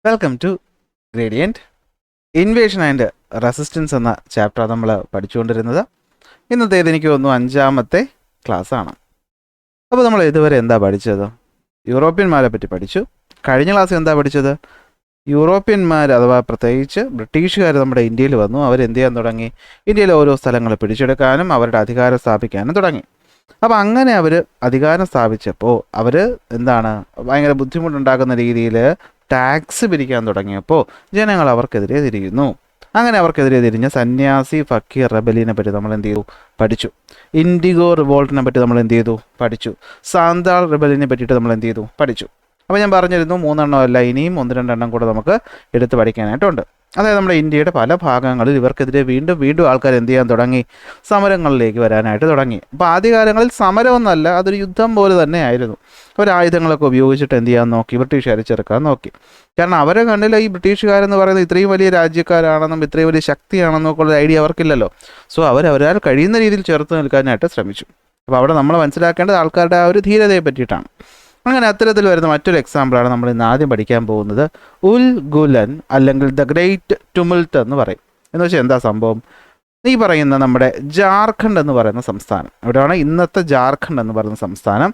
Welcome to gradient. Invasion and resistance എന്ന chapter നമ്മൾ പഠിച്ചുകൊണ്ടിരുന്നത്. ഇന്നത്തേത് എനിക്ക് തോന്നുന്നു 5ാമത്തെ ക്ലാസ്സാണ്. അപ്പോൾ നമ്മൾ ഇതുവരെ എന്താ പഠിച്ചത്? യൂറോപ്യന്മാരെ പറ്റി പഠിച്ചു. കഴിഞ്ഞ ക്ലാസ്സിൽ എന്താ പഠിച്ചത്? യൂറോപ്യന്മാർ അഥവാ പ്രത്യേകിച്ച് ബ്രിട്ടീഷുകാർ നമ്മുടെ ഇന്ത്യയിൽ വന്നു. അവരെന്ത് ചെയ്യാൻ തുടങ്ങി? ഇന്ത്യയിലെ ഓരോ സ്ഥലങ്ങൾ പിടിച്ചെടുക്കാനും അവരുടെ അധികാരം സ്ഥാപിക്കാനും തുടങ്ങി. അപ്പോൾ അങ്ങനെ അവർ അധികാരം സ്ഥാപിച്ചപ്പോൾ അവർ എന്താണ് ഭയങ്കര ബുദ്ധിമുട്ടുണ്ടാക്കുന്ന രീതിയിൽ ടാക്സ് പിരിക്കാൻ തുടങ്ങിയപ്പോൾ ജനങ്ങൾ അവർക്കെതിരെ തിരിയുന്നു. അങ്ങനെ അവർക്കെതിരെ തിരിഞ്ഞ സന്യാസി ഫക്കീർ റെബലിനെ പറ്റി നമ്മൾ എന്ത് ചെയ്തു? പഠിച്ചു. ഇൻഡിഗോ റിവോൾട്ടിനെ പറ്റി നമ്മൾ എന്ത് ചെയ്തു? പഠിച്ചു. സാന്താൾ റിബലിനെ പറ്റിയിട്ട് നമ്മൾ എന്ത് ചെയ്തു? പഠിച്ചു. അപ്പോൾ ഞാൻ പറഞ്ഞിരുന്നു 3 എണ്ണമല്ല, ഇനിയും 1-2 എണ്ണം കൂടെ നമുക്ക് എടുത്ത് പഠിക്കാനായിട്ടുണ്ട്. അതായത് നമ്മുടെ ഇന്ത്യയുടെ പല ഭാഗങ്ങളിൽ ഇവർക്കെതിരെ വീണ്ടും ആൾക്കാർ എന്ത് ചെയ്യാൻ തുടങ്ങി? സമരങ്ങളിലേക്ക് വരാനായിട്ട് തുടങ്ങി. അപ്പോൾ ആദ്യകാലങ്ങളിൽ സമരമൊന്നുമല്ല, അതൊരു യുദ്ധം പോലെ തന്നെ ആയിരുന്നു. അവർ ആയുധങ്ങളൊക്കെ ഉപയോഗിച്ചിട്ട് എന്ത് ചെയ്യാൻ നോക്കി? ബ്രിട്ടീഷുകാരെ ചെറുക്കാൻ നോക്കി. കാരണം അവരെ കണ്ടില്ല ഈ ബ്രിട്ടീഷുകാരെന്ന് പറയുന്നത് ഇത്രയും വലിയ രാജ്യക്കാരാണെന്നും ഇത്രയും വലിയ ശക്തിയാണെന്നൊക്കെ ഉള്ള ഐഡിയ അവർക്കില്ലല്ലോ. സോ അവരാൽ കഴിയുന്ന രീതിയിൽ ചെറുത്ത് നിൽക്കാനായിട്ട് ശ്രമിച്ചു. അപ്പോൾ അവിടെ നമ്മൾ മനസ്സിലാക്കേണ്ടത് ആൾക്കാരുടെ ആ ഒരു ധീരതയെ പറ്റിയിട്ടാണ്. അങ്ങനെ അത്തരത്തിൽ വരുന്ന മറ്റൊരു എക്സാമ്പിളാണ് നമ്മൾ ഇന്ന് ആദ്യം പഠിക്കാൻ പോകുന്നത്. ഉൽ ഗുലൻ അല്ലെങ്കിൽ ദ ഗ്രേറ്റ് ടുമിൾട്ട് എന്ന് പറയും. എന്ന് വെച്ചാൽ എന്താ സംഭവം? ഈ പറയുന്ന നമ്മുടെ ജാർഖണ്ഡ് എന്ന് പറയുന്ന സംസ്ഥാനം, അവിടെയാണ് ഇന്നത്തെ ജാർഖണ്ഡ് എന്ന് പറയുന്ന സംസ്ഥാനം.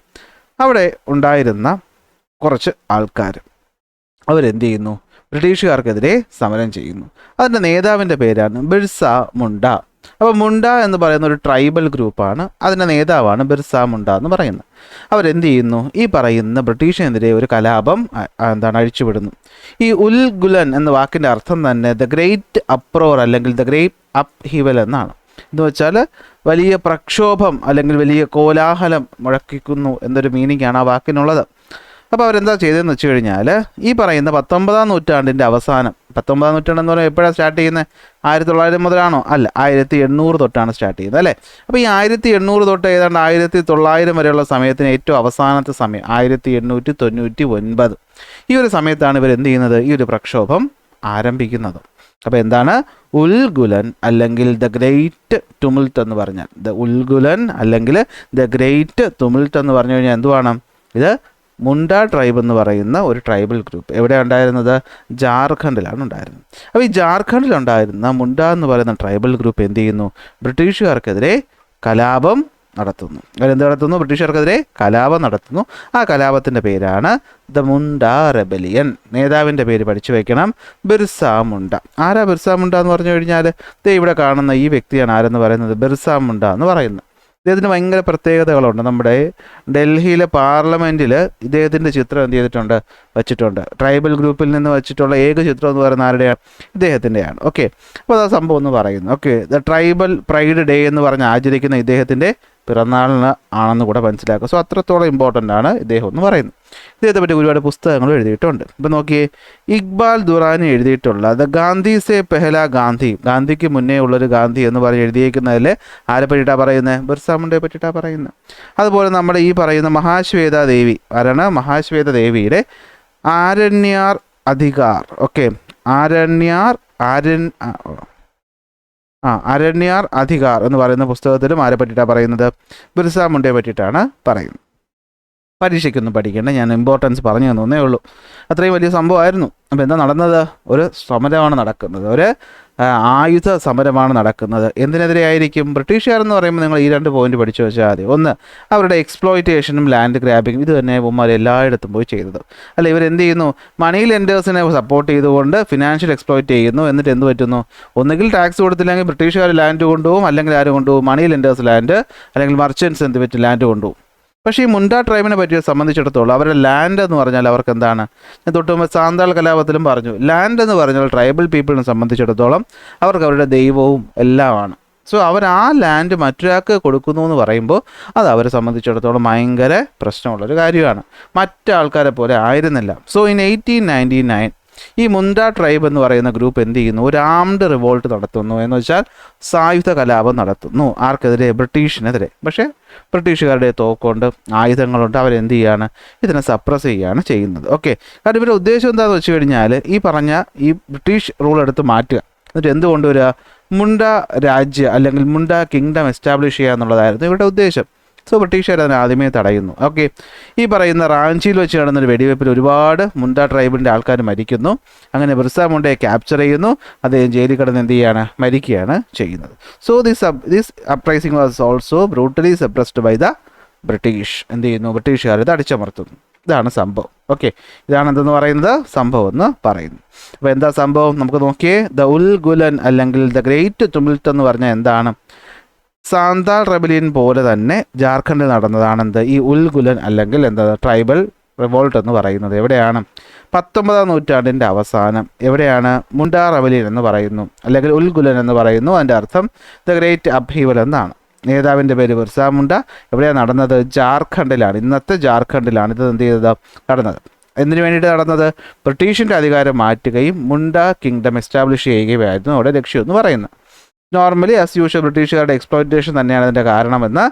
അവിടെ ഉണ്ടായിരുന്ന കുറച്ച് ആൾക്കാർ അവരെന്ത് ചെയ്യുന്നു? ബ്രിട്ടീഷുകാർക്കെതിരെ സമരം ചെയ്യുന്നു. അതിൻ്റെ നേതാവിൻ്റെ പേരാണ് ബിർസ മുണ്ട. അപ്പോൾ മുണ്ട എന്ന് പറയുന്ന ഒരു ട്രൈബൽ ഗ്രൂപ്പാണ്. അതിൻ്റെ നേതാവാണ് ബിർസ മുണ്ട എന്ന് പറയുന്നത്. അവരെന്ത് ചെയ്യുന്നു? ഈ പറയുന്ന ബ്രിട്ടീഷിനെതിരെ ഒരു കലാപം അഴിച്ചുവിടുന്നു. ഈ ഉൽ ഗുലൻ എന്ന വാക്കിൻ്റെ അർത്ഥം തന്നെ ദ ഗ്രേറ്റ് അപ്രോർ അല്ലെങ്കിൽ ദ ഗ്രേറ്റ് അപ്പ് ഹിവൽ എന്നാണ്. എന്ന് വെച്ചാൽ വലിയ പ്രക്ഷോഭം അല്ലെങ്കിൽ വലിയ കോലാഹലം മുഴക്കിക്കുന്നു എന്നൊരു മീനിങ് ആണ് ആ വാക്കിനുള്ളത്. അപ്പോൾ അവരെന്താ ചെയ്തതെന്ന് വെച്ച് കഴിഞ്ഞാൽ ഈ പറയുന്ന 19ാം നൂറ്റാണ്ടിൻ്റെ അവസാനം, 19ാം നൂറ്റാണ്ടെന്ന് പറയുമ്പോൾ എപ്പോഴാണ് സ്റ്റാർട്ട് ചെയ്യുന്നത്? 1900 മുതലാണോ? അല്ല, 1800 തൊട്ടാണ് സ്റ്റാർട്ട് ചെയ്യുന്നത്, അല്ലേ? അപ്പോൾ ഈ 1800 തൊട്ട് ഏതാണ്ട് 1900 വരെയുള്ള സമയത്തിന് ഏറ്റവും അവസാനത്തെ സമയം 1899. ഈ ഒരു സമയത്താണ് ഇവരെന്ത് ചെയ്യുന്നത്? ഈ ഒരു പ്രക്ഷോഭം ആരംഭിക്കുന്നത്. അപ്പോൾ എന്താണ് ഉൽ ഗുലൻ അല്ലെങ്കിൽ ദ ഗ്രേറ്റ് ടുമിൾട്ട് എന്ന് പറഞ്ഞാൽ? ദ ഉൽ ഗുലൻ അല്ലെങ്കിൽ ദ ഗ്രേറ്റ് ടുമിൾട്ട് എന്ന് പറഞ്ഞു കഴിഞ്ഞാൽ എന്തുവാണ്? ഇത് മുണ്ട ട്രൈബ് എന്ന് പറയുന്ന ഒരു ട്രൈബൽ ഗ്രൂപ്പ് എവിടെയാണ് ഉണ്ടായിരുന്നത്? ജാർഖണ്ഡിലാണ് ഉണ്ടായിരുന്നത്. അപ്പോൾ ഈ ജാർഖണ്ഡിലുണ്ടായിരുന്ന മുണ്ട എന്ന് പറയുന്ന ട്രൈബൽ ഗ്രൂപ്പ് എന്ത് ചെയ്യുന്നു? ബ്രിട്ടീഷുകാർക്കെതിരെ കലാപം നടത്തുന്നു. അവരെന്ത് നടത്തുന്നു? ബ്രിട്ടീഷുകാർക്കെതിരെ കലാപം നടത്തുന്നു. ആ കലാപത്തിൻ്റെ പേരാണ് ദ മുണ്ട റെബലിയൻ. നേതാവിൻ്റെ പേര് പഠിച്ചു വയ്ക്കണം, ബിർസ മുണ്ട. ആരാ ബിർസ മുണ്ട എന്ന് പറഞ്ഞു കഴിഞ്ഞാൽ ഇവിടെ കാണുന്ന ഈ വ്യക്തിയാണ് ആരെന്ന് പറയുന്നത്? ബിർസ മുണ്ട എന്ന് പറയുന്നത്. ഇദ്ദേഹത്തിന് ഭയങ്കര പ്രത്യേകതകളുണ്ട്. നമ്മുടെ ഡൽഹിയിലെ പാർലമെൻറ്റിൽ ഇദ്ദേഹത്തിൻ്റെ ചിത്രം എന്ത് ചെയ്തിട്ടുണ്ട്? വച്ചിട്ടുണ്ട്. ട്രൈബൽ ഗ്രൂപ്പിൽ നിന്ന് വച്ചിട്ടുള്ള ഏക ചിത്രം എന്ന് പറയുന്ന ആരുടെയാണ്? ഇദ്ദേഹത്തിൻ്റെയാണ്. ഓക്കെ, അപ്പോൾ ആ സംഭവം എന്ന് പറയുന്നു. Okay, the tribal pride day എന്ന് പറഞ്ഞ് ആചരിക്കുന്ന ഇദ്ദേഹത്തിൻ്റെ പിറന്നാളിന് ആണെന്ന് കൂടെ മനസ്സിലാക്കുക. സോ അത്രത്തോളം ഇമ്പോർട്ടൻ്റ് ആണ് ഇദ്ദേഹം എന്ന് പറയുന്നത്. ഇദ്ദേഹത്തെ പറ്റി ഒരുപാട് പുസ്തകങ്ങൾ എഴുതിയിട്ടുണ്ട്. ഇപ്പം നോക്കിയേ, ഇക്ബാൽ ദുറാനി എഴുതിയിട്ടുള്ള ദ ഗാന്ധി സെ പെഹല ഗാന്ധി, ഗാന്ധിക്ക് മുന്നേ ഉള്ളൊരു ഗാന്ധി എന്ന് പറഞ്ഞ് എഴുതിയിരിക്കുന്നതിൽ ആരെ പറ്റിയിട്ടാണ് പറയുന്നത്? ബിർസ മുണ്ടയെ പറ്റിയിട്ടാണ് പറയുന്നത്. അതുപോലെ നമ്മുടെ ഈ പറയുന്ന മഹാശ്വേത ദേവി ആരാണ്? മഹാശ്വേത ദേവിയുടെ ആരണ്യാർ അധികാർ. ഓക്കെ, അരണ്യാർ അധികാർ എന്ന് പറയുന്ന പുസ്തകത്തിലും ആരെ പറ്റിയിട്ടാണ് പറയുന്നത്? ബിർസ മുണ്ടയെ പറ്റിയിട്ടാണ് പറയുന്നത്. പരീക്ഷയ്ക്കൊന്നും പഠിക്കേണ്ട, ഞാൻ ഇമ്പോർട്ടൻസ് പറഞ്ഞു തന്നേ ഉള്ളൂ. അത്രയും വലിയ സംഭവമായിരുന്നു. അപ്പോൾ എന്താ നടന്നത്? ഒരു സമരമാണ് നടക്കുന്നത്, ഒരു ആയുധ സമരമാണ് നടക്കുന്നത്. എന്തിനെതിരെ ആയിരിക്കും? ബ്രിട്ടീഷുകാരെന്ന് പറയുമ്പോൾ നിങ്ങൾ ഈ 2 പോയിന്റ് പഠിച്ചു വെച്ചാൽ മതി. ഒന്ന്, അവരുടെ എക്സ്പ്ലോയിറ്റേഷനും ലാൻഡ് ഗ്രാബിങ്ങും. ഇത് തന്നെ ഇവന്മാർ എല്ലായിടത്തും പോയി ചെയ്തത്. അല്ല, ഇവരെന്ത് ചെയ്യുന്നു? മണി ലെൻഡേഴ്സിനെ സപ്പോർട്ട് ചെയ്തുകൊണ്ട് ഫിനാൻഷ്യൽ എക്സ്പ്ലോയിറ്റ് ചെയ്യുന്നു. എന്നിട്ട് എന്ത് പറ്റുന്നു? ഒന്നുകിൽ ടാക്സ് കൊടുത്തില്ലെങ്കിൽ ബ്രിട്ടീഷുകാർ ലാൻഡ് കൊണ്ടുപോകും, അല്ലെങ്കിൽ ആര് കൊണ്ടുപോകും? മണി ലെൻഡേഴ്സ് ലാൻഡ്, അല്ലെങ്കിൽ മർച്ചൻസ് എന്ത് പറ്റും? ലാൻഡ് കൊണ്ടുപോകും. പക്ഷേ ഈ മുണ്ട ട്രൈബിനെ പറ്റി സംബന്ധിച്ചിടത്തോളം അവരുടെ ലാൻഡ് എന്ന് പറഞ്ഞാൽ അവർക്ക് എന്താണ്? ഞാൻ തൊട്ട് മുമ്പ് സാന്താൾ കലാപത്തിലും പറഞ്ഞു, ലാൻഡ് എന്ന് പറഞ്ഞാൽ ട്രൈബൽ പീപ്പിളിനെ സംബന്ധിച്ചിടത്തോളം അവർക്ക് അവരുടെ ദൈവവും എല്ലാമാണ്. സോ അവർ ആ ലാൻഡ് മറ്റൊരാൾക്ക് കൊടുക്കുന്നു എന്ന് പറയുമ്പോൾ അത് അവരെ സംബന്ധിച്ചിടത്തോളം ഭയങ്കര പ്രശ്നമുള്ളൊരു കാര്യമാണ്. മറ്റാൾക്കാരെ പോലെ ആയിരുന്നില്ല. സോ ഇൻ 1899 ഈ മുണ്ട ട്രൈബ് എന്ന് പറയുന്ന ഗ്രൂപ്പ് എന്ത് ചെയ്യുന്നു? ഒരു ആംഡ് റിവോൾട്ട് നടത്തുന്നു. എന്ന് വെച്ചാൽ സായുധ കലാപം നടത്തുന്നു. ആർക്കെതിരെ? ബ്രിട്ടീഷിനെതിരെ. പക്ഷേ ബ്രിട്ടീഷുകാരുടെ തോക്കുണ്ട്, ആയുധങ്ങളുണ്ട്. അവരെന്ത് ചെയ്യാണ്? ഇതിനെ സപ്രസ് ചെയ്യുകയാണ് ചെയ്യുന്നത്. ഓക്കെ, കാരണം ഇവരുടെ ഉദ്ദേശം എന്താണെന്ന് വെച്ച് കഴിഞ്ഞാൽ ഈ പറഞ്ഞ ഈ ബ്രിട്ടീഷ് റൂൾ എടുത്ത് മാറ്റുക, എന്നിട്ട് എന്ത് കൊണ്ടുവരിക? മുണ്ട രാജ്യം അല്ലെങ്കിൽ മുണ്ട കിങ്ഡം എസ്റ്റാബ്ലിഷ് ചെയ്യുക എന്നുള്ളതായിരുന്നു ഇവരുടെ ഉദ്ദേശം. സോ ബ്രിട്ടീഷുകാർ അതിനെ ആദ്യമേ തടയുന്നു. ഓക്കെ, ഈ പറയുന്ന റാഞ്ചിയിൽ വെച്ച് നടന്നൊരു വെടിവെപ്പിൽ ഒരുപാട് മുണ്ട ട്രൈബിൻ്റെ ആൾക്കാർ മരിക്കുന്നു. അങ്ങനെ ബിർസ മുണ്ടയെ ക്യാപ്ചർ ചെയ്യുന്നു. അദ്ദേഹം ജയിലിൽ കിടന്ന് എന്ത് ചെയ്യാണ്, മരിക്കുകയാണ് ചെയ്യുന്നത്. So this uprising was also brutally suppressed by the British. എന്ത് ചെയ്യുന്നു, ബ്രിട്ടീഷുകാർ ഇത് അടിച്ചമർത്തുന്നു. ഇതാണ് സംഭവം. ഓക്കെ, ഇതാണ് എന്തെന്ന് പറയുന്നത്, സംഭവം എന്ന് പറയുന്നു. അപ്പോൾ എന്താ സംഭവം നമുക്ക് നോക്കിയേ. ദ ഉൽ ഗുലൻ അല്ലെങ്കിൽ ദ ഗ്രേറ്റ് തുമിൽട്ട് എന്ന് പറഞ്ഞാൽ എന്താണ്? സാന്താൾ റെബലിയൻ പോലെ തന്നെ ജാർഖണ്ഡിൽ നടന്നതാണെന്ത്, ഈ ഉൽ ഗുലൻ അല്ലെങ്കിൽ എന്താ ട്രൈബൽ റിവോൾട്ട് എന്ന് പറയുന്നത്. എവിടെയാണ്? 19-ാം നൂറ്റാണ്ടിൻ്റെ അവസാനം. എവിടെയാണ്? മുണ്ട റെബലിയൻ എന്ന് പറയുന്നു, അല്ലെങ്കിൽ ഉൽ ഗുലൻ എന്ന് പറയുന്നു. അതിൻ്റെ അർത്ഥം ദ ഗ്രേറ്റ് അപ്ഹീവൽ എന്നാണ്. നേതാവിൻ്റെ പേര് ബിർസ മുണ്ട. എവിടെയാണ് നടന്നത്? ജാർഖണ്ഡിലാണ്. ഇന്നത്തെ ജാർഖണ്ഡിലാണ് ഇത് എന്ത് ചെയ്തത്, നടന്നത്. എന്തിനു വേണ്ടിയിട്ട് നടന്നത്? ബ്രിട്ടീഷിൻ്റെ അധികാരം മാറ്റുകയും മുണ്ട കിങ്ഡം എസ്റ്റാബ്ലിഷ് ചെയ്യുകയായിരുന്നു അവിടെ ലക്ഷ്യം എന്ന് പറയുന്നത്. നോർമലി ആസ് യൂഷ്വൽ ബ്രിട്ടീഷുകാരുടെ എക്സ്പ്ലോയിറ്റേഷൻ തന്നെയാണ് അതിൻ്റെ കാരണമെന്ന്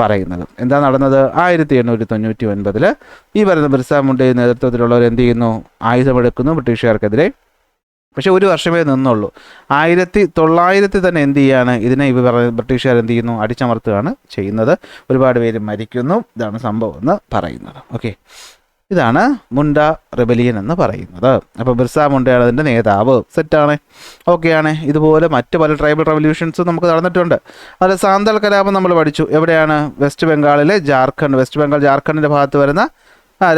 പറയുന്നത്. എന്താ നടന്നത്? 1899 ഈ പറയുന്ന ബിർസ മുണ്ടയുടെ നേതൃത്വത്തിലുള്ളവർ എന്ത് ചെയ്യുന്നു, ആയുധമെടുക്കുന്നു ബ്രിട്ടീഷുകാർക്കെതിരെ. പക്ഷെ ഒരു വർഷമേ നിന്നുള്ളൂ. 1900 തന്നെ എന്ത് ചെയ്യാണ്, ഇതിനെ ബ്രിട്ടീഷുകാർ എന്ത് ചെയ്യുന്നു, അടിച്ചമർത്തുകയാണ് ചെയ്യുന്നത്. ഒരുപാട് പേര് മരിക്കുന്നു. ഇതാണ് സംഭവം എന്ന് പറയുന്നത്. ഓക്കെ, ഇതാണ് മുണ്ട റെബലിയൻ എന്ന് പറയുന്നത്. അപ്പോൾ ബിർസ മുണ്ടയാണ് അതിൻ്റെ നേതാവ്. സെറ്റാണ്, ഓക്കെയാണ്. ഇതുപോലെ മറ്റ് പല ട്രൈബൽ റെവല്യൂഷൻസും നമുക്ക് നടന്നിട്ടുണ്ട്. അതിൽ സാന്താൾ കലാപം നമ്മൾ പഠിച്ചു. എവിടെയാണ്? വെസ്റ്റ് ബംഗാളിലെ വെസ്റ്റ് ബംഗാൾ ജാർഖണ്ഡിൻ്റെ ഭാഗത്ത് വരുന്ന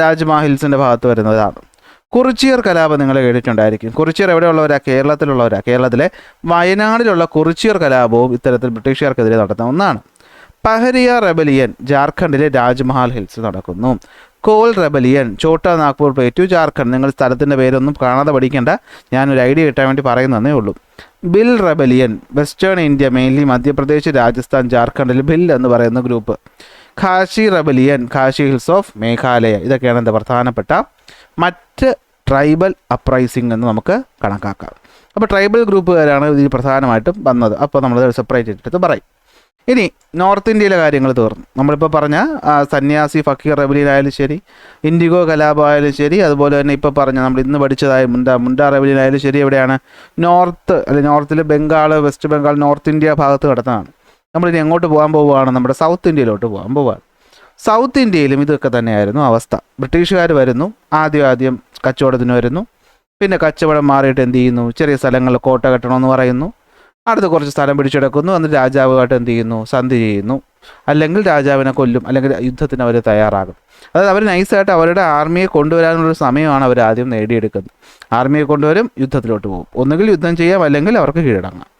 രാജ്മ ഹിൽസിൻ്റെ ഭാഗത്ത് വരുന്നതാണ്. കുറിച്യർ കലാപം നിങ്ങൾ കേട്ടിട്ടുണ്ടായിരിക്കും. കുറിച്യർ എവിടെയുള്ളവരാ? കേരളത്തിലുള്ളവരാ. കേരളത്തിലെ വയനാടിലുള്ള കുറിച്യർ കലാപവും ഇത്തരത്തിൽ ബ്രിട്ടീഷുകാർക്കെതിരെ നടത്തുന്ന ഒന്നാണ്. പഹരിയ റെബലിയൻ ജാർഖണ്ഡിലെ രാജ്മഹൽ ഹിൽസ് നടക്കുന്നു. Kol rebellion Chota Nagpur plateau Jharkhand. നിങ്ങൾ സ്ഥലത്തിൻ്റെ പേരൊന്നും കാണാതെ പഠിക്കേണ്ട, ഞാനൊരു ഐഡിയ കിട്ടാൻ വേണ്ടി പറയുന്നതേ ഉള്ളൂ. Bhil rebellion western India, mainly Madhya Pradesh, Rajasthan, ജാർഖണ്ഡിൽ ബിൽ എന്ന് പറയുന്ന group. Khasi rebellion Khasi hills of Meghalaya. ഇതൊക്കെയാണ് എന്താ പ്രധാനപ്പെട്ട മറ്റ് ട്രൈബൽ അപ്രൈസിംഗ് എന്ന് നമുക്ക് കണക്കാക്കാം. അപ്പോൾ ട്രൈബൽ ഗ്രൂപ്പുകാരാണ് ഇതിൽ പ്രധാനമായിട്ടും വന്നത്. അപ്പോൾ നമ്മളത് സെപ്പറേറ്റ് എടുത്ത് പറയും. ഇനി നോർത്ത് ഇന്ത്യയിലെ കാര്യങ്ങൾ തീർന്നു. നമ്മളിപ്പോൾ പറഞ്ഞ സന്യാസി ഫക്കീർ റെബലിയൻ ആയാലും ശരി, ഇൻഡിഗോ കലാപം ആയാലും ശരി, അതുപോലെ തന്നെ ഇപ്പോൾ പറഞ്ഞ നമ്മൾ ഇന്ന് പഠിച്ചതായ മുണ്ട റെബലിയൻ ആയാലും ശരി, എവിടെയാണ്? നോർത്തിൽ Bengal, west Bengal, north India ഭാഗത്ത് കിടന്നതാണ്. നമ്മളിനി എങ്ങോട്ട് പോകാൻ പോവുകയാണ്? നമ്മുടെ സൗത്ത് ഇന്ത്യയിലോട്ട് പോകാൻ പോവുകയാണ്. സൗത്ത് ഇന്ത്യയിലും ഇതൊക്കെ തന്നെയായിരുന്നു അവസ്ഥ. ബ്രിട്ടീഷുകാർ വരുന്നു, ആദ്യം കച്ചവടത്തിന് വരുന്നു. പിന്നെ കച്ചവടം മാറിയിട്ട് എന്ത് ചെയ്യുന്നു, ചെറിയ സ്ഥലങ്ങളിൽ കോട്ട കെട്ടണമെന്ന് പറയുന്നു. അടുത്ത് കുറച്ച് സ്ഥലം പിടിച്ചെടുക്കുന്നു. എന്നിട്ട് രാജാവുമായിട്ട് എന്ത് ചെയ്യുന്നു, സന്ധി ചെയ്യുന്നു. അല്ലെങ്കിൽ രാജാവിനെ കൊല്ലും, അല്ലെങ്കിൽ യുദ്ധത്തിന് അവർ തയ്യാറാകും. അതായത് അവർ നൈസായിട്ട് അവരുടെ ആർമിയെ കൊണ്ടുവരാനുള്ളൊരു സമയമാണ് അവർ ആദ്യം നേടിയെടുക്കുന്നത്. ആർമിയെ കൊണ്ടുവരും, യുദ്ധത്തിലോട്ട് പോകും. ഒന്നുകിൽ യുദ്ധം ചെയ്യാം, അല്ലെങ്കിൽ അവർക്ക് കീഴടങ്ങാം.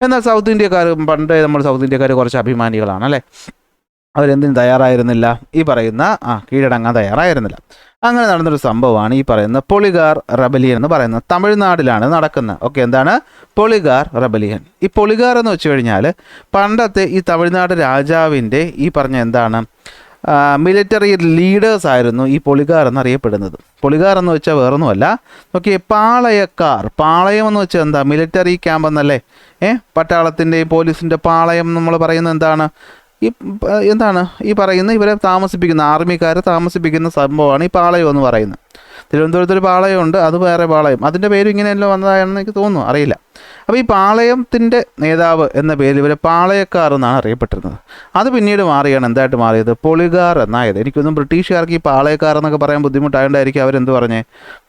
എന്നാൽ സൗത്ത് ഇന്ത്യക്കാർ, പണ്ട് നമ്മൾ സൗത്ത് ഇന്ത്യക്കാർ കുറച്ച് അഭിമാനികളാണ് അല്ലേ. അവരെന്തിനും തയ്യാറായിരുന്നില്ല, ഈ പറയുന്ന കീഴടങ്ങാൻ തയ്യാറായിരുന്നില്ല. അങ്ങനെ നടന്നൊരു സംഭവമാണ് ഈ പറയുന്ന പൊളിഗാർ റെബലിയൻ എന്ന് പറയുന്നത്. തമിഴ്നാട്ടിലാണ് നടക്കുന്നത്. ഓക്കെ, എന്താണ് പൊളിഗാർ റെബലിയൻ? ഈ പൊളിഗാർ എന്ന് വെച്ച് കഴിഞ്ഞാൽ പണ്ടത്തെ ഈ തമിഴ്നാട് രാജാവിൻ്റെ ഈ പറഞ്ഞ എന്താണ് മിലിറ്ററി ലീഡേഴ്സ് ആയിരുന്നു ഈ പൊളിഗാർ എന്നറിയപ്പെടുന്നത്. പൊളിഗാർ എന്ന് വെച്ചാൽ വേറൊന്നുമല്ല. ഓക്കെ, പാളയക്കാർ. പാളയം എന്ന് വെച്ചാൽ എന്താ? മിലിറ്ററി ക്യാമ്പ് എന്നല്ലേ. പട്ടാളത്തിൻ്റെയും പോലീസിൻ്റെ പാളയം നമ്മൾ പറയുന്നത് എന്താണ്? എന്താണ് ഈ പറയുന്ന ഇവരെ താമസിപ്പിക്കുന്ന ആർമിക്കാരെ താമസിപ്പിക്കുന്ന സംഭവമാണ് ഈ പാളയം എന്ന് പറയുന്നത്. തിരുവനന്തപുരത്തൊരു പാളയമുണ്ട്, അത് വേറെ പാളയം. അതിൻ്റെ പേരും ഇങ്ങനെയല്ലോ വന്നതാണെന്ന് എനിക്ക് തോന്നുന്നു, അറിയില്ല. അപ്പോൾ ഈ പാളയത്തിൻ്റെ നേതാവ് എന്ന പേരിൽ ഇവരെ പാളയക്കാർ എന്നാണ് അറിയപ്പെട്ടിരുന്നത്. അത് പിന്നീട് മാറിയാണ് എന്തായിട്ട് മാറിയത്? പൊളിഗാർ എന്നായത്. എനിക്കൊന്നും ബ്രിട്ടീഷുകാർക്ക് ഈ പാളയക്കാർ എന്നൊക്കെ പറയാൻ ബുദ്ധിമുട്ടായതുകൊണ്ടായിരിക്കും അവരെന്ത് പറഞ്ഞേ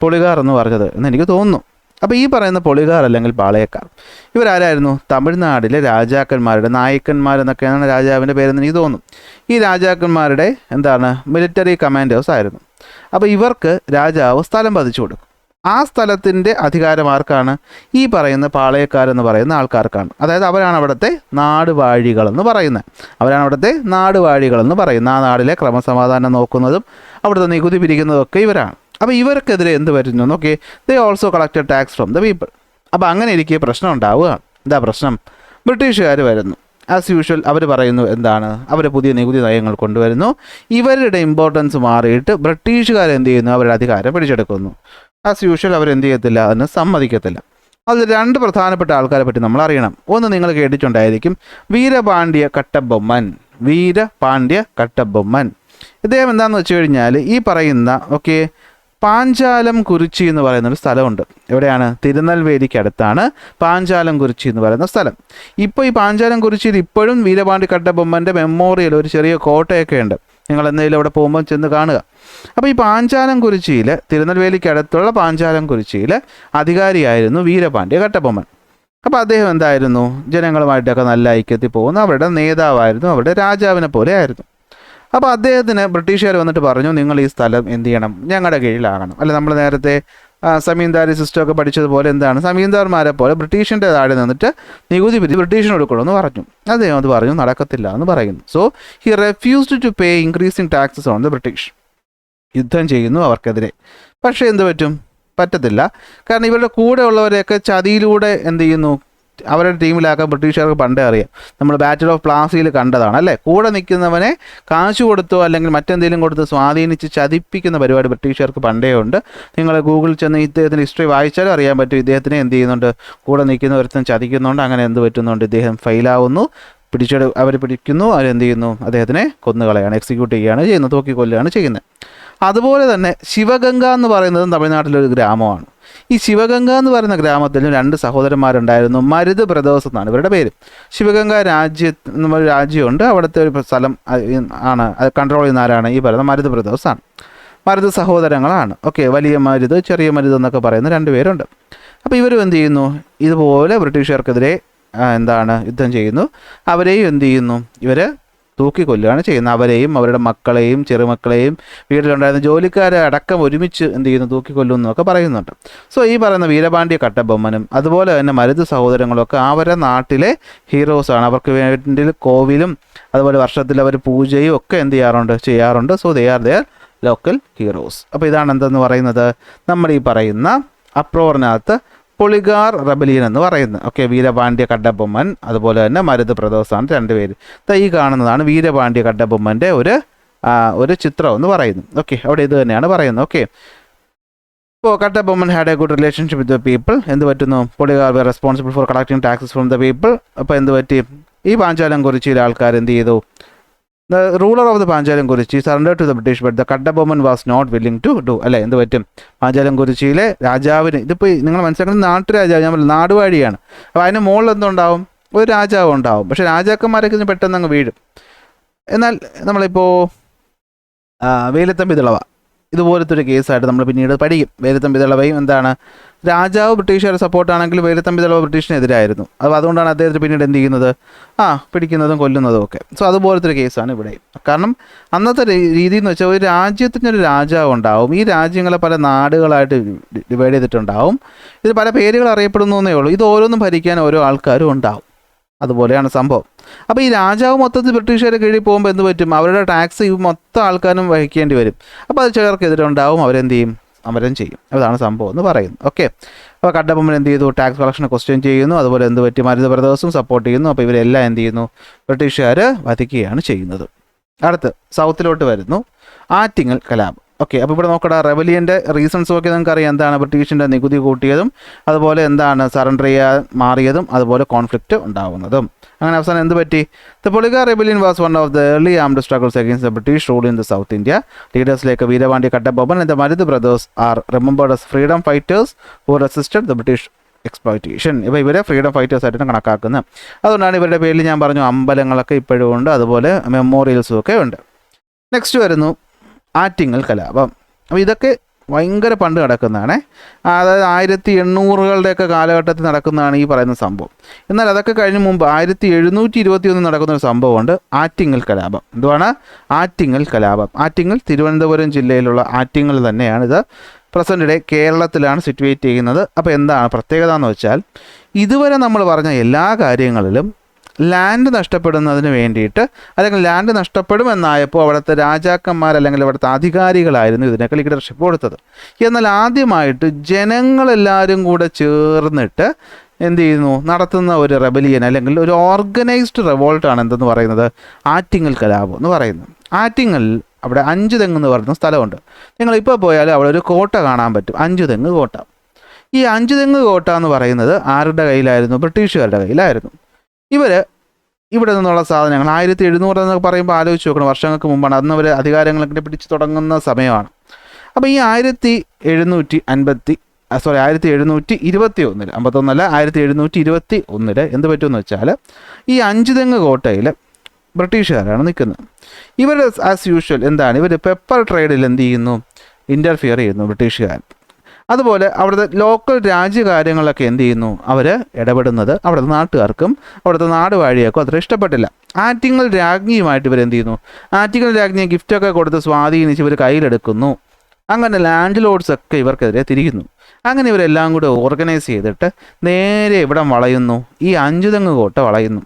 പൊളിഗാർ എന്ന് പറഞ്ഞത് എന്ന് എനിക്ക് തോന്നുന്നു. അപ്പോൾ ഈ പറയുന്ന പൊളിഗാർ അല്ലെങ്കിൽ പാളയക്കാർ ഇവരാരായിരുന്നു? തമിഴ്നാട്ടിലെ രാജാക്കന്മാരുടെ നായക്കന്മാരെന്നൊക്കെയാണ് രാജാവിൻ്റെ പേരെന്ന് എനിക്ക് തോന്നുന്നു. ഈ രാജാക്കന്മാരുടെ എന്താണ് മിലിറ്ററി കമാൻഡേഴ്സ് ആയിരുന്നു. അപ്പോൾ ഇവർക്ക് രാജാവ് സ്ഥലം പതിച്ചു കൊടുക്കും. ആ സ്ഥലത്തിൻ്റെ അധികാരം ആർക്കാണ്? ഈ പറയുന്ന പാളയക്കാരെന്ന് പറയുന്ന ആൾക്കാർക്കാണ്. അതായത് അവരാണ് അവിടുത്തെ നാടുവാഴികളെന്ന് പറയുന്നത്. ആ നാടിലെ ക്രമസമാധാനം നോക്കുന്നതും അവിടുത്തെ നികുതി പിരിക്കുന്നതും ഒക്കെ ഇവരാണ്. അപ്പോൾ ഇവർക്കെതിരെ എന്ത് വരുന്നു നോക്കി, they also collected tax from the people. അപ്പോൾ അങ്ങനെ ഇരിക്കെ പ്രശ്നം ഉണ്ടാവുകയാണ്. എന്താ പ്രശ്നം? ബ്രിട്ടീഷുകാർ വരുന്നു. ആസ് യൂഷ്വൽ അവർ പറയുന്നു എന്താണ്? അവർ പുതിയ നികുതി നയങ്ങൾ കൊണ്ടുവരുന്നു. ഇവരുടെ ഇമ്പോർട്ടൻസ് മാറിയിട്ട് ബ്രിട്ടീഷുകാർ എന്ത് ചെയ്യുന്നു? അവരുടെ അധികാരം പിടിച്ചെടുക്കുന്നു. ആസ് യൂഷ്വൽ അവരെന്ത് ചെയ്യത്തില്ല, അതിന് സമ്മതിക്കത്തില്ല. അതിൽ രണ്ട് പ്രധാനപ്പെട്ട ആൾക്കാരെ പറ്റി നമ്മൾ അറിയണം. ഒന്ന് നിങ്ങൾ കേട്ടിട്ടുണ്ടായിരിക്കും, വീരപാണ്ഡ്യ കട്ടബൊമ്മൻ. ഇദ്ദേഹം എന്താണെന്ന് വെച്ച് കഴിഞ്ഞാൽ ഈ പറയുന്ന പാഞ്ചാലം കുറിച്ചി എന്ന് പറയുന്നൊരു സ്ഥലമുണ്ട്. എവിടെയാണ്? തിരുനെൽവേലിക്ക് അടുത്താണ് പാഞ്ചാലം കുറിച്ചി എന്ന് പറയുന്ന സ്ഥലം. ഇപ്പോൾ ഈ പാഞ്ചാലം കുറിച്ചിയിൽ ഇപ്പോഴും വീരപാണ്ഡ്യ കട്ടബൊമ്മൻ്റെ മെമ്മോറിയൽ ഒരു ചെറിയ കോട്ടയൊക്കെ ഉണ്ട്. നിങ്ങൾ എന്തെങ്കിലും അവിടെ പോകുമ്പോൾ ചെന്ന് കാണുക. അപ്പോൾ ഈ പാഞ്ചാലം കുറിച്ചിയിൽ, തിരുനെൽവേലിക്ക് അടുത്തുള്ള പാഞ്ചാലം കുറിച്ചിയിൽ അധികാരിയായിരുന്നു വീരപാണ്ഡ്യ കട്ടബൊമ്മൻ. അപ്പോൾ അദ്ദേഹം എന്തായിരുന്നു? ജനങ്ങളുമായിട്ടൊക്കെ നല്ല ഐക്യത്തിൽ പോകുന്ന അവരുടെ നേതാവായിരുന്നു, അവരുടെ രാജാവിനെ പോലെ ആയിരുന്നു. അപ്പോൾ അദ്ദേഹത്തിന് ബ്രിട്ടീഷുകാർ വന്നിട്ട് പറഞ്ഞു, നിങ്ങൾ ഈ സ്ഥലം എന്ത് ചെയ്യണം? ഞങ്ങളുടെ കീഴിലാകണം. അല്ല, നമ്മൾ നേരത്തെ സമീന്ദാരി സിസ്റ്റമൊക്കെ പഠിച്ചതുപോലെ എന്താണ്, സമീന്ദാർമാരെ പോലെ ബ്രിട്ടീഷിൻ്റെ താഴെ നിന്നിട്ട് നികുതി പിരിച്ച് ബ്രിട്ടീഷിന് കൊടുക്കണമെന്ന് പറഞ്ഞു. അദ്ദേഹം അത് പറഞ്ഞു നടക്കത്തില്ല എന്ന് പറയുന്നു. So he refused to pay increasing taxes on the British. യുദ്ധം ചെയ്യുന്നു അവർക്കെതിരെ. പക്ഷേ എന്ത് പറ്റത്തില്ല. കാരണം ഇവരുടെ കൂടെ ഉള്ളവരെയൊക്കെ ചതിയിലൂടെ എന്ത് ചെയ്യുന്നു, അവരുടെ ടീമിലാക്കാൻ ബ്രിട്ടീഷുകാർക്ക് പണ്ടേ അറിയാം. നമ്മൾ ബാറ്റിൽ ഓഫ് പ്ലാസിയിൽ കണ്ടതാണ് അല്ലേ. കൂടെ നിൽക്കുന്നവനെ കാശ് കൊടുത്തോ അല്ലെങ്കിൽ മറ്റെന്തെങ്കിലും കൊടുത്ത് സ്വാധീനിച്ച് ചതിപ്പിക്കുന്ന പരിപാടി ബ്രിട്ടീഷുകാർക്ക് പണ്ടേ ഉണ്ട്. നിങ്ങൾ ഗൂഗിളിൽ ചെന്ന് ഇദ്ദേഹത്തിൻ്റെ ഹിസ്റ്ററി വായിച്ചാലും അറിയാൻ പറ്റും. ഇദ്ദേഹത്തിനെ എന്ത് ചെയ്യുന്നുണ്ട്, കൂടെ നിൽക്കുന്ന ഒരുത്തൻ ചതിക്കുന്നുണ്ട്. അങ്ങനെ എന്ത് പറ്റുന്നുണ്ട്, ഇദ്ദേഹം ഫെയിലാവുന്നു. അവർ പിടിക്കുന്നു, അവരെന്ത് ചെയ്യുന്നു, അദ്ദേഹത്തിനെ കൊന്നുകളയാണ്, എക്സിക്യൂട്ട് ചെയ്യുകയാണ് ചെയ്യുന്നത്, തൂക്കിക്കൊല്ലുകയാണ് ചെയ്യുന്നത്. അതുപോലെ തന്നെ ശിവഗംഗ എന്ന് പറയുന്നതും തമിഴ്നാട്ടിലൊരു ഗ്രാമമാണ്. ഈ ശിവഗംഗ എന്ന് പറയുന്ന ഗ്രാമത്തിൽ 2 സഹോദരന്മാരുണ്ടായിരുന്നു. മരുത് ബ്രദേഴ്സ് എന്നാണ് ഇവരുടെ പേര്. ശിവഗംഗ എന്നൊരു രാജ്യമുണ്ട്. അവിടുത്തെ ഒരു സ്ഥലം ആണ്, അത് കൺട്രോൾ ചെയ്യുന്ന ആരാണ്? ഈ പറയുന്ന മരുത് ബ്രദേഴ്സാണ്. മരുത് സഹോദരങ്ങളാണ്. ഓക്കെ, വലിയ മരുത്, ചെറിയ മരുത് എന്നൊക്കെ പറയുന്ന 2 പേരുണ്ട്. അപ്പോൾ ഇവരും എന്ത് ചെയ്യുന്നു, ഇതുപോലെ ബ്രിട്ടീഷുകാർക്കെതിരെ യുദ്ധം ചെയ്യുന്നു. അവരെയും എന്ത് ചെയ്യുന്നു, ഇവർ തൂക്കിക്കൊല്ലുകയാണ് ചെയ്യുന്നത്. അവരെയും അവരുടെ മക്കളെയും ചെറുമക്കളെയും വീട്ടിലുണ്ടായിരുന്ന ജോലിക്കാരെ അടക്കം ഒരുമിച്ച് എന്ത് ചെയ്യുന്നു, തൂക്കിക്കൊല്ലുന്നു എന്നൊക്കെ പറയുന്നുണ്ട്. സോ ഈ പറയുന്ന വീരപാണ്ഡ്യ കട്ടബൊമ്മനും അതുപോലെ തന്നെ മരുത് സഹോദരങ്ങളൊക്കെ അവരുടെ നാട്ടിലെ ഹീറോസാണ്. അവർക്ക് വേണ്ടി കോവിലും അതുപോലെ വർഷത്തിൽ അവർ പൂജയും ഒക്കെ എന്ത് ചെയ്യാറുണ്ട്. So they are their local heroes. അപ്പോൾ ഇതാണ് എന്തെന്ന് പറയുന്നത്, നമ്മൾ ഈ പറയുന്ന അപ്രോറിനകത്ത് പൊളിഗാർ റെബലിയൻ എന്ന് പറയുന്നത്. ഓക്കെ, വീരപാണ്ഡ്യ കട്ടബൊമ്മൻ അതുപോലെ തന്നെ മരുത് ബ്രദേഴ്സാണ് 2 പേര്. ഈ കാണുന്നതാണ് വീരപാണ്ഡ്യ കട്ടബൊമ്മൻ്റെ ഒരു ചിത്രം എന്ന് പറയുന്നത്. ഓക്കെ, അവിടെ ഇത് തന്നെയാണ് പറയുന്നത്. ഓക്കെ, ഇപ്പോൾ Kattabomman had a good relationship with the people. എന്ത് പറ്റുന്നു, Poligar were responsible for collecting taxes from the people. അപ്പോൾ എന്ത് പറ്റി, ഈ പാഞ്ചാലം കുറിച്ചിയിലെ ആൾക്കാർ എന്ത് ചെയ്തു, The ruler of the Panchalam Kurichi surrendered to the British, but the Kattabomman was not willing to do. അല്ലേ, എന്ത് പറ്റും, പാഞ്ചാലം കുറിച്ചിയിലെ രാജാവിന്, ഇതിപ്പോൾ നിങ്ങൾ മനസ്സിലാക്കുന്നത് നാട്ടുരാജാവ്, നമ്മൾ നാടുവാഴിയാണ്. അപ്പോൾ അതിന് മുകളിൽ എന്തുണ്ടാവും, ഒരു രാജാവ് ഉണ്ടാവും. പക്ഷേ രാജാക്കന്മാരൊക്കെ ഇതിന് പെട്ടെന്ന് അങ്ങ് വീഴും. എന്നാൽ നമ്മളിപ്പോൾ വേലുത്തമ്പി തിളവ ഇതുപോലത്തെ ഒരു കേസായിട്ട് നമ്മൾ പിന്നീട് പഠിക്കും. വേലുത്തമ്പി തിളവയും എന്താണ്, രാജാവ് ബ്രിട്ടീഷുകാരുടെ സപ്പോർട്ടാണെങ്കിൽ വേലുത്തമ്പി തിളവ ബ്രിട്ടീഷിനെതിരായിരുന്നു. അപ്പോൾ അതുകൊണ്ടാണ് അദ്ദേഹത്തിന് പിന്നീട് എന്ത് ചെയ്യുന്നത്, പിടിക്കുന്നതും കൊല്ലുന്നതും ഒക്കെ. സോ അതുപോലത്തെ ഒരു കേസാണ് ഇവിടെ. കാരണം അന്നത്തെ രീതി എന്ന് വെച്ചാൽ ഒരു രാജ്യത്തിനൊരു രാജാവ് ഉണ്ടാവും. ഈ രാജ്യങ്ങളെ പല നാടുകളായിട്ട് ഡിവൈഡ് ചെയ്തിട്ടുണ്ടാവും. ഇത് പല പേരുകൾ അറിയപ്പെടുന്നേ ഉള്ളൂ. ഇത് ഓരോന്നും ഭരിക്കാൻ ഓരോ ആൾക്കാരും ഉണ്ടാവും. അതുപോലെയാണ് സംഭവം. അപ്പോൾ ഈ രാജാവ് മൊത്തത്തിൽ ബ്രിട്ടീഷുകാരെ കീഴിൽ പോകുമ്പോൾ എന്ത് പറ്റും, അവരുടെ ടാക്സ് ഈ മൊത്തം ആൾക്കാരും വഹിക്കേണ്ടി വരും. അപ്പോൾ അത് ചിലർക്കെതിരുണ്ടാവും, അവരെന്ത് ചെയ്യും, സമരം ചെയ്യും. അതാണ് സംഭവം എന്ന് പറയുന്നത്. ഓക്കെ, അപ്പോൾ കട്ടബൊമ്മൻ എന്ത് ചെയ്തു, ടാക്സ് കളക്ഷനെ ക്വസ്റ്റ്യൻ ചെയ്യുന്നു. അതുപോലെ എന്ത് പറ്റി, മരുത് ബ്രദേഴ്സും സപ്പോർട്ട് ചെയ്യുന്നു. അപ്പോൾ ഇവരെല്ലാം എന്ത് ചെയ്യുന്നു, ബ്രിട്ടീഷുകാർ വധിക്കുകയാണ് ചെയ്യുന്നത്. അടുത്ത് സൗത്തിലോട്ട് വരുന്നു, ആറ്റിങ്ങൽ കലാപം. ഓക്കെ, അപ്പോൾ ഇവിടെ നോക്കടാ, റെബലിയൻ്റെ റീസൺസും ഒക്കെ നിങ്ങൾക്ക് അറിയാം. എന്താണ്, ബ്രിട്ടീഷിൻ്റെ നികുതി കൂട്ടിയതും അതുപോലെ എന്താണ് സറണ്ടർ ചെയ്യാൻ മാറിയതും അതുപോലെ കോൺഫ്ലിക്റ്റ് ഉണ്ടാകുന്നതും. അങ്ങനെ അവസാനം എന്ത് പറ്റി, the Poligar rebellion was one of the early armed struggles against the British rule in the South India. Leaders like Veerapandya Kattabomman and the Maruthu brothers are remembered as freedom fighters who resisted the British exploitation. ഇപ്പോൾ ഇവരെ freedom fighters ആയിട്ടാണ് കണക്കാക്കുന്നത്. അതുകൊണ്ടാണ് ഇവരുടെ പേരിൽ ഞാൻ പറഞ്ഞു അമ്പലങ്ങളൊക്കെ ഇപ്പോഴും ഉണ്ട്, അതുപോലെ മെമ്മോറിയൽസും ഒക്കെ ഉണ്ട്. നെക്സ്റ്റ് വരുന്നു ആറ്റിങ്ങൽ കലാപം. അപ്പോൾ ഇതൊക്കെ ഭയങ്കര പണ്ട് നടക്കുന്നതാണ്. അതായത് 1800-കളുടെയൊക്കെ കാലഘട്ടത്തിൽ നടക്കുന്നതാണ് ഈ പറയുന്ന സംഭവം. എന്നാൽ അതൊക്കെ കഴിഞ്ഞ് മുമ്പ് 1721 നടക്കുന്ന ഒരു സംഭവമുണ്ട്, ആറ്റിങ്ങൽ കലാപം. എന്തുവാണ്, ആറ്റിങ്ങൽ കലാപം. ആറ്റിങ്ങൽ തിരുവനന്തപുരം ജില്ലയിലുള്ള ആറ്റിങ്ങൽ തന്നെയാണ്. ഇത് പ്രസന്റ് ഡേ കേരളത്തിലാണ് സിറ്റുവേറ്റ് ചെയ്യുന്നത്. അപ്പോൾ എന്താണ് പ്രത്യേകത എന്ന് വെച്ചാൽ, ഇതുവരെ നമ്മൾ പറഞ്ഞ എല്ലാ കാര്യങ്ങളിലും ലാൻഡ് നഷ്ടപ്പെടുന്നതിന് വേണ്ടിയിട്ട്, അല്ലെങ്കിൽ ലാൻഡ് നഷ്ടപ്പെടുമെന്നായപ്പോൾ അവിടുത്തെ രാജാക്കന്മാർ അല്ലെങ്കിൽ അവിടുത്തെ അധികാരികളായിരുന്നു ഇതിനൊക്കെ ലീഡർഷിപ്പ് കൊടുത്തത്. എന്നാൽ ആദ്യമായിട്ട് ജനങ്ങളെല്ലാവരും കൂടെ ചേർന്നിട്ട് എന്ത് ചെയ്യുന്നു, നടത്തുന്ന ഒരു റെബലിയൻ അല്ലെങ്കിൽ ഒരു ഓർഗനൈസ്ഡ് റിവോൾട്ടാണ് എന്തെന്ന് പറയുന്നത്, ആറ്റിങ്ങൽ കലാപം എന്ന് പറയുന്നത്. ആറ്റിങ്ങൽ അവിടെ 5 തെങ്ങ് എന്ന് പറയുന്ന സ്ഥലമുണ്ട്. നിങ്ങളിപ്പോൾ പോയാലും അവിടെ ഒരു കോട്ട കാണാൻ പറ്റും, 5 തെങ്ങ് കോട്ട. ഈ 5 തെങ്ങ് കോട്ട എന്ന് പറയുന്നത് ആരുടെ കയ്യിലായിരുന്നു, ബ്രിട്ടീഷുകാരുടെ കയ്യിലായിരുന്നു. ഇവിടെ നിന്നുള്ള സാധനങ്ങൾ 1700 എന്നൊക്കെ പറയുമ്പോൾ ആലോചിച്ച് നോക്കണം, വർഷങ്ങൾക്ക് മുമ്പാണ്. അന്ന് അവർ അധികാരങ്ങളൊക്കെ പിടിച്ചു തുടങ്ങുന്ന സമയമാണ്. അപ്പോൾ ഈ 1721 51 1721 എന്ത് പറ്റുമെന്ന് വെച്ചാൽ ഈ അഞ്ചുതെങ്ങ് കോട്ടയിൽ ബ്രിട്ടീഷുകാരാണ് നിൽക്കുന്നത്. ഇവർ ആസ് യൂഷ്വൽ എന്താണ്, ഇവർ പെപ്പർ ട്രേഡിൽ എന്ത് ചെയ്യുന്നു, ഇൻ്റർഫിയർ ചെയ്യുന്നു ബ്രിട്ടീഷുകാർ. അതുപോലെ അവിടുത്തെ ലോക്കൽ രാജ്യകാര്യങ്ങളൊക്കെ എന്ത് ചെയ്യുന്നു, അവർ ഇടപെടുന്നത് അവിടുത്തെ നാട്ടുകാർക്കും അവിടുത്തെ നാടുവാഴിയൊക്കെ അത്ര ഇഷ്ടപ്പെട്ടില്ല. ആറ്റിങ്ങൽ രാജ്ഞിയുമായിട്ട് ഇവർ എന്ത് ചെയ്യുന്നു, ആറ്റിങ്ങൽ രാജ്ഞിയെ ഗിഫ്റ്റൊക്കെ കൊടുത്ത് സ്വാധീനിച്ച് ഇവർ കയ്യിലെടുക്കുന്നു. അങ്ങനെ ലാൻഡ് ലോഡ്സ് ഒക്കെ ഇവർക്കെതിരെ തിരിക്കുന്നു. അങ്ങനെ ഇവരെല്ലാം കൂടി ഓർഗനൈസ് ചെയ്തിട്ട് നേരെ ഇവിടം വളയുന്നു, ഈ അഞ്ചുതെങ്ങ് കോട്ട വളയുന്നു.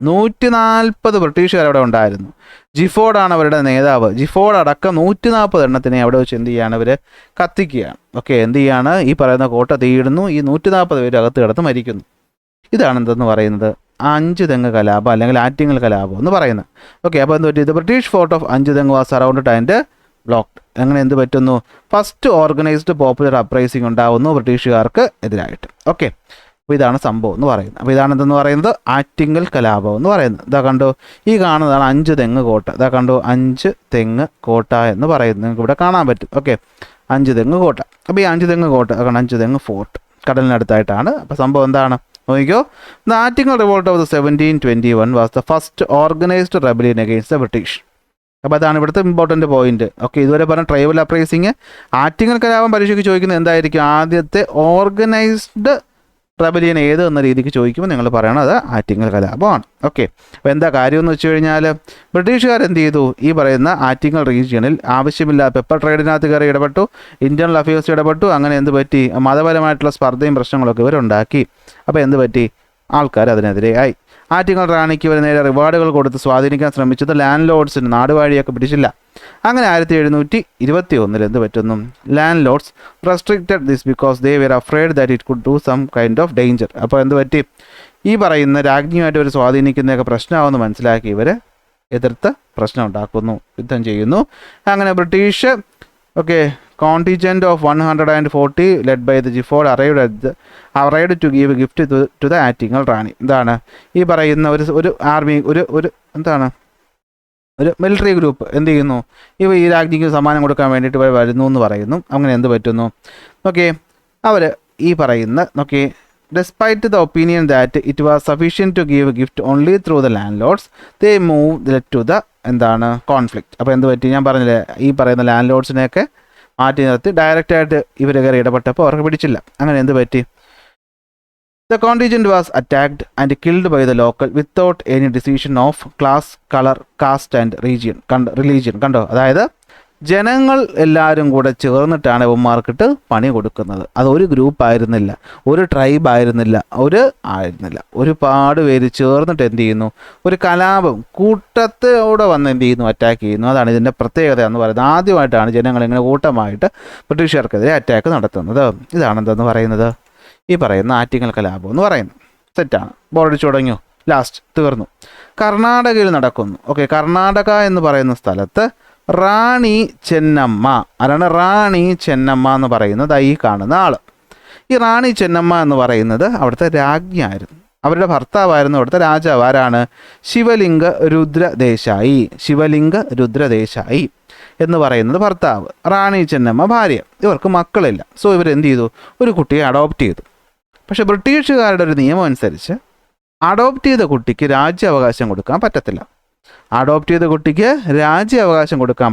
140 ബ്രിട്ടീഷുകാർ അവിടെ ഉണ്ടായിരുന്നു. ജിഫോർഡാണ് അവരുടെ നേതാവ്. ജിഫോർഡ് അടക്കം 140 എണ്ണത്തിനെ അവിടെ വെച്ച് എന്ത് ചെയ്യാണ്, അവർ കത്തിക്കുകയാണ്. ഓക്കെ, എന്ത് ചെയ്യാണ്, ഈ പറയുന്ന കോട്ട തീയിടുന്നു. ഈ 140 പേര് അകത്ത് കിടന്ന് മരിക്കുന്നു. ഇതാണ് എന്തെന്ന് പറയുന്നത്, അഞ്ചുതെങ്ങ് കലാപം അല്ലെങ്കിൽ ആറ്റിങ്ങൽ കലാപം എന്ന് പറയുന്നത്. ഓക്കെ, അപ്പോൾ എന്ത് പറ്റി, ഇത് British fort of Anchuthengu was surrounded and blocked. അങ്ങനെ എന്ത് പറ്റുന്നു, ഫസ്റ്റ് ഓർഗനൈസ്ഡ് പോപ്പുലർ അപ്രൈസിംഗ് ഉണ്ടാവുന്നു ബ്രിട്ടീഷുകാർക്ക് എതിരായിട്ട്. ഓക്കെ, അപ്പോൾ ഇതാണ് സംഭവം എന്ന് പറയുന്നത്. അപ്പോൾ ഇതാണ് എന്തെന്ന് പറയുന്നത്, ആറ്റിങ്ങൽ കലാപം എന്ന് പറയുന്നത്. ഇതാ കണ്ടോ, ഈ കാണുന്നതാണ് 5 തെങ്ങ് കോട്ട. ഇതാ കണ്ടോ, 5 തെങ്ങ് കോട്ട എന്ന് പറയുന്നത് നിങ്ങൾക്ക് ഇവിടെ കാണാൻ പറ്റും. ഓക്കെ, 5 തെങ്ങ് കോട്ട. അപ്പോൾ ഈ 5 തെങ്ങ് കോട്ട, കാരണം 5 തെങ്ങ് ഫോർട്ട് കടലിനടുത്തായിട്ടാണ്. അപ്പോൾ സംഭവം എന്താണ് നോക്കിക്കോ, the Attingal revolt of 1721 was the first organised rebellion against the British. അപ്പോൾ അതാണ് ഇവിടുത്തെ ഇമ്പോർട്ടൻറ്റ് പോയിന്റ്. ഓക്കെ, ഇതുവരെ പറഞ്ഞ ട്രൈബൽ അപ്രൈസിങ്, ആറ്റിങ്ങൽ കലാപം പരീക്ഷയ്ക്ക് ചോദിക്കുന്നത് എന്തായിരിക്കും, ആദ്യത്തെ ഓർഗനൈസ്ഡ് റെബലിയൻ ഏത് എന്ന രീതിക്ക് ചോദിക്കുമ്പോൾ നിങ്ങൾ പറയണം അത് ആറ്റിങ്ങൽ കലാപമാണ്. ഓക്കെ, അപ്പോൾ എന്താ കാര്യം എന്ന് വെച്ച് കഴിഞ്ഞാൽ ബ്രിട്ടീഷുകാർ എന്ത് ചെയ്തു, ഈ പറയുന്ന ആറ്റിങ്ങൽ റീജിയണിൽ ആവശ്യമില്ലാത്ത പെപ്പർ ട്രേഡിനകത്ത് കയറി ഇടപെട്ടു, ഇന്റേണൽ അഫയേഴ്സ് ഇടപെട്ടു. അങ്ങനെ എന്ത് പറ്റി, മതപരമായിട്ടുള്ള സ്പർദ്ധയും പ്രശ്നങ്ങളൊക്കെ ഇവരുണ്ടാക്കി. അപ്പോൾ എന്ത് പറ്റി, ആൾക്കാർ അതിനെതിരെ ആയി. ആറ്റിങ്ങൽ റാണിക്ക് ഇവർ നേരെ റിവാർഡുകൾ കൊടുത്ത് സ്വാധീനിക്കാൻ ശ്രമിച്ചത് ലാൻഡ് ലോഡ്സിന് നാടുവാഴിയൊക്കെ പിടിച്ചില്ല. അങ്ങനെ 1721 എന്ത് പറ്റുന്നു, landlords restricted this because they were afraid that it could do some kind of danger. അപ്പോൾ എന്ത് പറ്റി, ഈ പറയുന്ന രാജ്ഞിയുമായിട്ട് അവർ സ്വാധീനിക്കുന്നതൊക്കെ പ്രശ്നമാകുമെന്ന് മനസ്സിലാക്കി ഇവർ എതിർത്ത് പ്രശ്നം ഉണ്ടാക്കുന്നു, യുദ്ധം ചെയ്യുന്നു. അങ്ങനെ British contingent of 140 led by the Gifford arrived to give a gift to the Attingal Rani. എന്താണ് ഈ പറയുന്ന ഒരു ആർമി എന്താണ് ഒരു മിലിറ്ററി ഗ്രൂപ്പ് എന്ത് ചെയ്യുന്നു, ഈ രാജ്ഞിക്ക് സമ്മാനം കൊടുക്കാൻ വേണ്ടിയിട്ട് വരുന്നു എന്ന് പറയുന്നു. അങ്ങനെ എന്ത് പറ്റുന്നു, അവർ ഈ പറയുന്ന despite the opinion that it was sufficient to give a gift only through the landlords, they moved to the എന്താണ് കോൺഫ്ലിക്റ്റ്. അപ്പോൾ എന്ത് പറ്റി, ഞാൻ പറഞ്ഞില്ലേ ഈ പറയുന്ന ലാൻഡ് ലോഡ്സിനെയൊക്കെ മാറ്റി നിർത്തി ഡയറക്റ്റായിട്ട് ഇവർ കയറി ഇടപെട്ടപ്പോൾ അവർക്ക് പിടിച്ചില്ല. അങ്ങനെ എന്ത് പറ്റി, the contingent was attacked and killed by the local without any decision of class, color, caste and religion. കണ്ടോ, അതായത് ജനങ്ങൾ എല്ലാവരും കൂടെ ചേർന്നിട്ടാണ് ഇവന്മാർക്കിട്ട് പണി കൊടുക്കുന്നത്. അത് ഒരു ഗ്രൂപ്പ് ആയിരുന്നില്ല, ഒരു ട്രൈബ് ആയിരുന്നില്ല, ഒരുപാട് പേര് ചേർന്നിട്ട് എന്ത് ചെയ്യുന്നു, ഒരു കലാപം കൂട്ടത്തോടെ വന്ന് എന്ത് ചെയ്യുന്നു, അറ്റാക്ക് ചെയ്യുന്നു. അതാണ് ഇതിൻ്റെ പ്രത്യേകത എന്ന് പറയുന്നത്. ആദ്യമായിട്ടാണ് ജനങ്ങൾ ഇങ്ങനെ കൂട്ടമായിട്ട് ബ്രിട്ടീഷുകാർക്കെതിരെ അറ്റാക്ക് നടത്തുന്നത്. ഇതാണ് എന്തെന്ന് പറയുന്നത്, ഈ പറയുന്ന ആറ്റിങ്ങൽ കലാപം എന്ന് പറയുന്നത്. സെറ്റാണ്, ബോർഡിച്ചു തുടങ്ങിയോ, ലാസ്റ്റ് തീർന്നു. കർണാടകയിൽ നടക്കുന്നു. കർണാടക എന്ന് പറയുന്ന സ്ഥലത്ത് റാണി ചെന്നമ്മ, ആരാണ് റാണി ചെന്നമ്മ എന്ന് പറയുന്നത്, ഈ കാണുന്ന ആള്. ഈ റാണി ചെന്നമ്മ എന്ന് പറയുന്നത് അവിടുത്തെ രാജ്ഞിയായിരുന്നു. അവരുടെ ഭർത്താവായിരുന്നു അവിടുത്തെ രാജാവ്. ആരാണ്, ശിവലിംഗ രുദ്രദേശായി എന്ന് പറയുന്നത് ഭർത്താവ്, റാണി ചെന്നമ്മ ഭാര്യ. ഇവർക്ക് മക്കളില്ല. സോ ഇവരെന്ത് ചെയ്തു, ഒരു കുട്ടിയെ അഡോപ്റ്റ് ചെയ്തു. പക്ഷെ ബ്രിട്ടീഷുകാരുടെ ഒരു നിയമം അനുസരിച്ച് അഡോപ്റ്റ് ചെയ്ത കുട്ടിക്ക് രാജ്യാവകാശം കൊടുക്കാൻ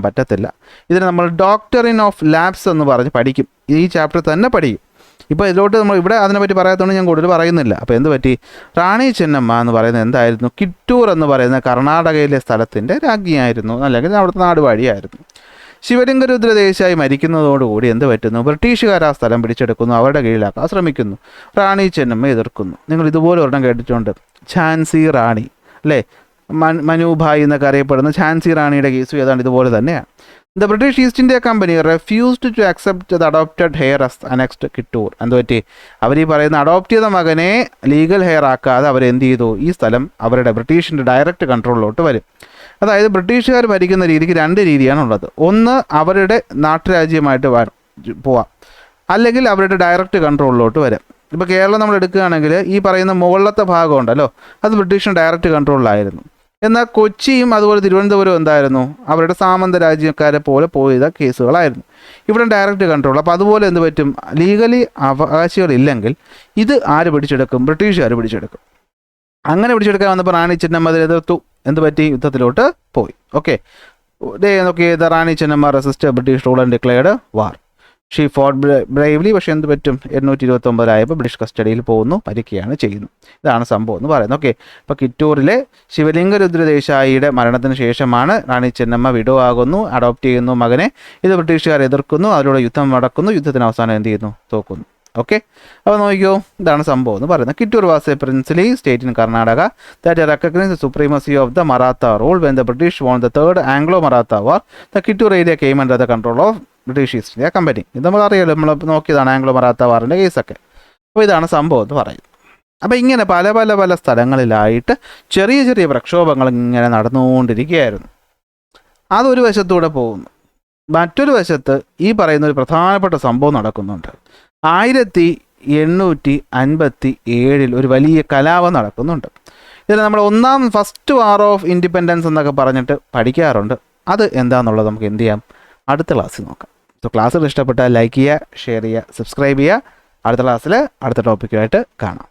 പറ്റത്തില്ല. ഇതിന് നമ്മൾ ഡോക്ടറിൻ ഓഫ് ലാപ്സ് എന്ന് പറഞ്ഞ് പഠിക്കും. ഈ ചാപ്റ്റർ തന്നെ പഠിക്കും. ഇപ്പോൾ ഇതിലോട്ട് നമ്മൾ ഇവിടെ അതിനെപ്പറ്റി പറയാത്തതുകൊണ്ട് ഞാൻ കൂടുതൽ പറയുന്നില്ല. അപ്പോൾ എന്ത് പറ്റി, റാണി ചെന്നമ്മ എന്ന് പറയുന്നത് എന്തായിരുന്നു, കിട്ടൂർ എന്ന് പറയുന്ന കർണാടകയിലെ സ്ഥലത്തിൻ്റെ രാജ്ഞിയായിരുന്നു, അല്ലെങ്കിൽ അവിടുത്തെ നാടുവാഴിയായിരുന്നു. ശിവലിംഗരുദ്ര ദേശായി മരിക്കുന്നതോടുകൂടി എന്ത് പറ്റുന്നു, ബ്രിട്ടീഷുകാർ ആ സ്ഥലം പിടിച്ചെടുക്കുന്നു, അവരുടെ കീഴിലാക്കാൻ ശ്രമിക്കുന്നു. റാണി ചെന്നമ്മ എതിർക്കുന്നു. നിങ്ങൾ ഇതുപോലെ ഒരെണ്ണം കേട്ടിട്ടുണ്ട്, ഝാൻസി റാണി അല്ലേ, മനുഭായ് എന്നൊക്കെ അറിയപ്പെടുന്ന ഝാൻസി റാണിയുടെ കേസും ഏതാണ്ട് ഇതുപോലെ തന്നെയാണ്. The British East India Company refused to accept the adopted heir as annexed Kittur. എന്തുപറ്റി, അവർ ഈ പറയുന്ന അഡോപ്റ്റ് ചെയ്ത മകനെ ലീഗൽ ഹെയർ ആക്കാതെ അവരെന്ത് ചെയ്തു, ഈ സ്ഥലം അവരുടെ ബ്രിട്ടീഷിൻ്റെ ഡയറക്റ്റ് കൺട്രോളിലോട്ട് വരും. അതായത് ബ്രിട്ടീഷുകാർ ഭരിക്കുന്ന രീതിക്ക് 2 രീതിയാണുള്ളത്. ഒന്ന് അവരുടെ നാട്ടുരാജ്യമായിട്ട് പോവാം, അല്ലെങ്കിൽ അവരുടെ ഡയറക്റ്റ് കൺട്രോളിലോട്ട് വരാം. ഇപ്പോൾ കേരളം നമ്മൾ എടുക്കുകയാണെങ്കിൽ ഈ പറയുന്ന മുകളിലത്തെ ഭാഗം ഉണ്ടല്ലോ, അത് ബ്രിട്ടീഷിന് ഡയറക്റ്റ് കൺട്രോളിലായിരുന്നു. എന്നാൽ കൊച്ചിയും അതുപോലെ തിരുവനന്തപുരം എന്തായിരുന്നു, അവരുടെ സാമന്ത രാജ്യക്കാരെ പോലെ പോയ കേസുകളായിരുന്നു. ഇവിടെ ഡയറക്റ്റ് കൺട്രോൾ. അപ്പോൾ അതുപോലെ എന്ത് പറ്റും, ലീഗലി അവകാശികളില്ലെങ്കിൽ ഇത് ആര് പിടിച്ചെടുക്കും, ബ്രിട്ടീഷുകാർ പിടിച്ചെടുക്കും. അങ്ങനെ പിടിച്ചെടുക്കാൻ വന്നപ്പോൾ റാണി ചെന്നമ്മ അതിനെ എതിർത്തു. എന്ത് പറ്റി, യുദ്ധത്തിലോട്ട് പോയി. ഓക്കെ, നോക്കി Rani Chennamma resist British rule and declared war. She fought bravely. പക്ഷേ എന്ത് പറ്റും, 829 ബ്രിട്ടീഷ് കസ്റ്റഡിയിൽ പോകുന്നു, മരിക്കുകയാണ് ചെയ്യുന്നു. ഇതാണ് സംഭവം എന്ന് പറയുന്നത്. ഓക്കെ, ഇപ്പോൾ കിറ്റൂറിലെ ശിവലിംഗരുദ്ര ദേശായിയുടെ മരണത്തിന് ശേഷമാണ് റാണി ചെന്നമ്മ വിഡോ ആകുന്നു, അഡോപ്റ്റ് ചെയ്യുന്നു മകനെ. ഇത് ബ്രിട്ടീഷുകാർ എതിർക്കുന്നു, അതിലൂടെ യുദ്ധം നടക്കുന്നു. യുദ്ധത്തിന് അവസാനം എന്ത് ചെയ്യുന്നു, തോക്കുന്നു. ഓക്കെ, അപ്പോൾ നോക്കിയോ, ഇതാണ് സംഭവം എന്ന് പറയുന്നത്. Kittur was a princely state in Karnataka that recognise supremacy of the Maratha rule when the British won the third Anglo Maratha war. The Kittur area came under the control of British East India Company. ഇത് നമുക്കറിയാലോ, നമ്മൾ നോക്കിയതാണ് ആംഗ്ലോ മറാത്ത വാറിൻ്റെ കേസൊക്കെ. അപ്പോൾ ഇതാണ് സംഭവം എന്ന് പറയുന്നത്. അപ്പോൾ ഇങ്ങനെ പല പല പല സ്ഥലങ്ങളിലായിട്ട് ചെറിയ ചെറിയ പ്രക്ഷോഭങ്ങൾ ഇങ്ങനെ നടന്നുകൊണ്ടിരിക്കുകയായിരുന്നു. അതൊരു വശത്തൂടെ പോകുന്നു. മറ്റൊരു വശത്ത് ഈ പറയുന്ന ഒരു പ്രധാനപ്പെട്ട സംഭവം നടക്കുന്നുണ്ട്. 1857 ഒരു വലിയ കലാപം നടക്കുന്നുണ്ട്. ഇതിൽ നമ്മൾ ഫസ്റ്റ് വാർ ഓഫ് ഇൻഡിപെൻഡൻസ് എന്നൊക്കെ പറഞ്ഞിട്ട് പഠിക്കാറുണ്ട്. അത് എന്താണെന്നുള്ളത് നമുക്ക് എന്ത് ചെയ്യാം, അടുത്ത ക്ലാസ്സിൽ നോക്കാം. സോ ക്ലാസ്സിൽ ഇഷ്ടപ്പെട്ടാൽ ലൈക്ക് ചെയ്യുക, ഷെയർ ചെയ്യുക, സബ്സ്ക്രൈബ് ചെയ്യുക. അടുത്ത ക്ലാസ്സിൽ അടുത്ത ടോപ്പിക്കുമായിട്ട് കാണാം.